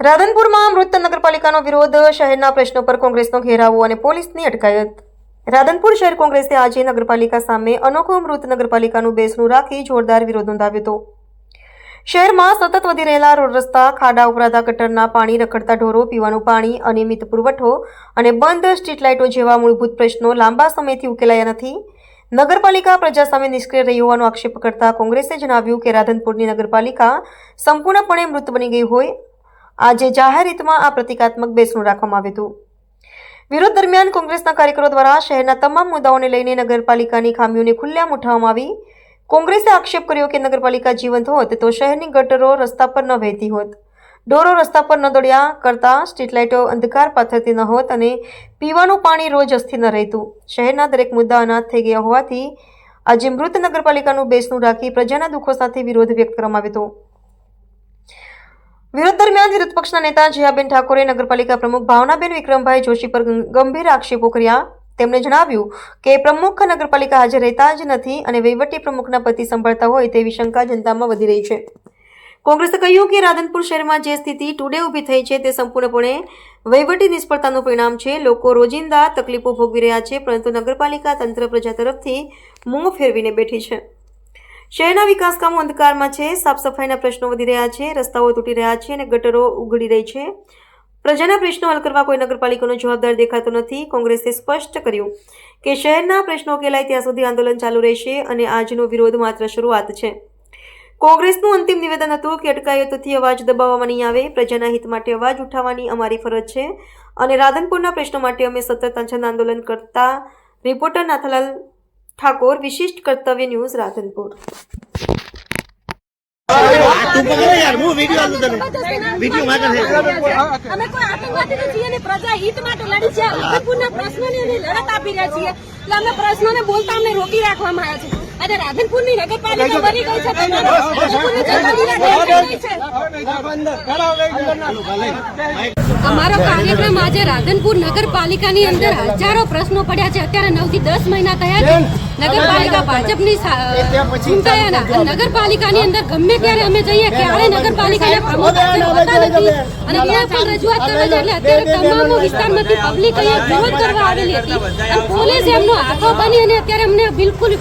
રાધનપુરમાં મૃત નગરપાલિકાનો વિરોધ, શહેરના પ્રશ્નો પર કોંગ્રેસનો ઘેરાવો અને પોલીસની અટકાયત. રાધનપુર શહેર કોંગ્રેસે આજે નગરપાલિકા સામે અનોખો મૃત નગરપાલિકાનું બેસણું રાખી જોરદાર વિરોધ નોંધાવ્યો હતો. શહેરમાં સતત વધી રહેલા રોડ રસ્તા, ખાડા ઉભરાતા ગટરના પાણી, રખડતા ઢોરો, પીવાનું પાણી, અનિયમિત પુરવઠો અને બંધ સ્ટ્રીટ લાઇટો જેવા મૂળભૂત પ્રશ્નો લાંબા સમયથી ઉકેલાયા નથી. નગરપાલિકા પ્રજા સામે નિષ્ક્રિય રહી હોવાનો આક્ષેપ કરતા કોંગ્રેસે જણાવ્યું કે રાધનપુરની નગરપાલિકા સંપૂર્ણપણે મૃત બની ગઈ હોય. આજે જાહેર હિતમાં આ પ્રતિકાત્મક બેસણું રાખવામાં આવ્યું હતું. વિરોધ દરમિયાન કોંગ્રેસના કાર્યકરો દ્વારા શહેરના તમામ મુદ્દાઓને લઈને નગરપાલિકાની ખામીઓને ખુલ્લેઆમ ઉઠાવવામાં આવી. કોંગ્રેસે આક્ષેપ કર્યો કે નગરપાલિકા જીવંત હોત તો શહેરની ગટરો રસ્તા પર ન વહેતી હોત, ઢોરો રસ્તા પર ન દોડ્યા કરતા, સ્ટ્રીટ લાઇટો અંધકાર પાથરતી ન હોત અને પીવાનું પાણી રોજ અસ્થિર ન રહેતું. શહેરના દરેક મુદ્દા અનાથ થઈ ગયા હોવાથી આજે મૃત નગરપાલિકાનું બેસણું રાખી પ્રજાના દુઃખો સાથે વિરોધ વ્યક્ત કરવામાં આવ્યો હતો. વિરોધ દરમિયાન વિરોધ પક્ષના નેતા જયાબેન ઠાકોરે નગરપાલિકા પ્રમુખ ભાવનાબેન વિક્રમભાઈ જોશી પર ગંભીર આક્ષેપો કર્યા. તેમણે જણાવ્યું કે પ્રમુખ નગરપાલિકા હાજર રહેતા જ નથી અને વહીવટી પ્રમુખના પતિ સંભાળતા હોય તેવી શંકા જનતામાં વધી રહી છે. કોંગ્રેસે કહ્યું કે રાધનપુર શહેરમાં જે સ્થિતિ ટુડે ઊભી થઈ છે તે સંપૂર્ણપણે વહીવટી નિષ્ફળતાનું પરિણામ છે. લોકો રોજિંદા તકલીફો ભોગવી રહ્યા છે, પરંતુ નગરપાલિકા તંત્ર પ્રજા તરફથી મોં ફેરવીને બેઠી છે. શહેરના વિકાસ કામો અંધકારમાં છે, સાફ સફાઈના પ્રશ્નો વધી રહ્યા છે, રસ્તાઓ તૂટી રહ્યા છે અને ગટરો ઉઘડી રહી છે. પ્રજાના પ્રશ્નો હલ કરવા કોઈ નગરપાલિકાનો જવાબદાર દેખાતો નથી. કોંગ્રેસે સ્પષ્ટ કર્યું કે શહેરના પ્રશ્નો ઉકેલાય ત્યાં સુધી આંદોલન ચાલુ રહેશે અને આજનો વિરોધ માત્ર શરૂઆત છે. કોંગ્રેસનું અંતિમ નિવેદન હતું કે અટકાયતોથી અવાજ દબાવવામાં નહીં આવે. પ્રજાના હિત માટે અવાજ ઉઠાવવાની અમારી ફરજ છે અને રાધનપુરના પ્રશ્નો માટે અમે સતત જન આંદોલન કરતા. રિપોર્ટર નાથાલાલ ઠાકોર, વિશિષ્ટ કર્તવ્ય ન્યૂઝ, રાધનપુર. અમે કોઈ આતંકવાદી નથી અને પ્રજા હિત માટે લડી છે. રાધનપુરના પ્રશ્નોની લડત આપી રહ્યા છીએ એટલે અમે પ્રશ્નોને બોલતા અમને રોકી રાખવામાં આવ્યા છે. આજે રાધનપુરની નગરપાલિકા બની ગઈ છે, અમારો કાર્યક્રમ આજે રાધનપુર નગરપાલિકાની અંદર હજારો પ્રશ્નો પડ્યા છે. અત્યારે 9 થી 10 મહિના થયા છે નગરપાલિકા ભાજપની ચૂંટાયાના. નગરપાલિકાની અંદર ગમે ત્યારે અમે જઈએ ક્યારે નગરપાલિકાના પ્રમુખ હોતા નથી અને ત્યાં પણ રજૂઆત કરવા જાય એટલે અત્યારે તમામ વિસ્તારમાંથી પબ્લિક અહીંયા વિરોધ કરવા આવેલી હતી અને પોલીસ એમનો હાથો બની અને અત્યારે અમને બિલકુલ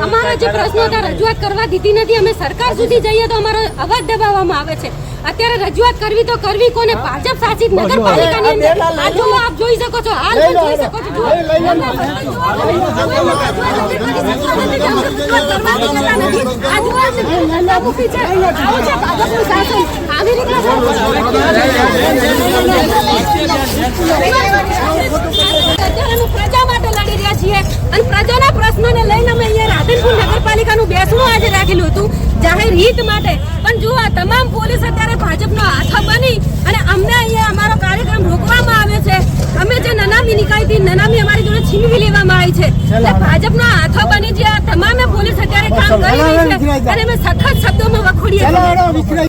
અમારા જે પ્રશ્નો હતા રજૂઆત કરવા દીધી નથી. અમે સરકાર સુધી જઈએ તો અમારો અવાજ દબાવવામાં આવે છે. અત્યારે રજૂઆત કરવી તો કરવી કોને? ભાજપ શાસિત નગરપાલિકાની અંદર આ જો આપ જોઈ શકો છો, હાલ પણ જોઈ શકો છો. પ્રજા માટે લડી રહ્યા છીએ અને પ્રજાના પ્રશ્નોને લઈને અમે અહીંયા રાધનપુર નગરપાલિકાનું બેસણું આજે રાખેલું હતું જાહેર હિત માટે. પણ જો આ તમામ પોલીસ અત્યારે ભાજપનો હાથ બની અને અમને અહીંયા અમારો કાર્યક્રમ રોકવામાં આવે છે. અમે જે નનામી નીકળી હતી, નનામી અમારી જોડે છીનવી લેવામાં આવી છે. એટલે ભાજપનો હાથો બની જે તમામે પોલીસ અત્યારે કામ કરી રહી છે અને અમે સખત શબ્દોમાં વખોડીએ છીએ.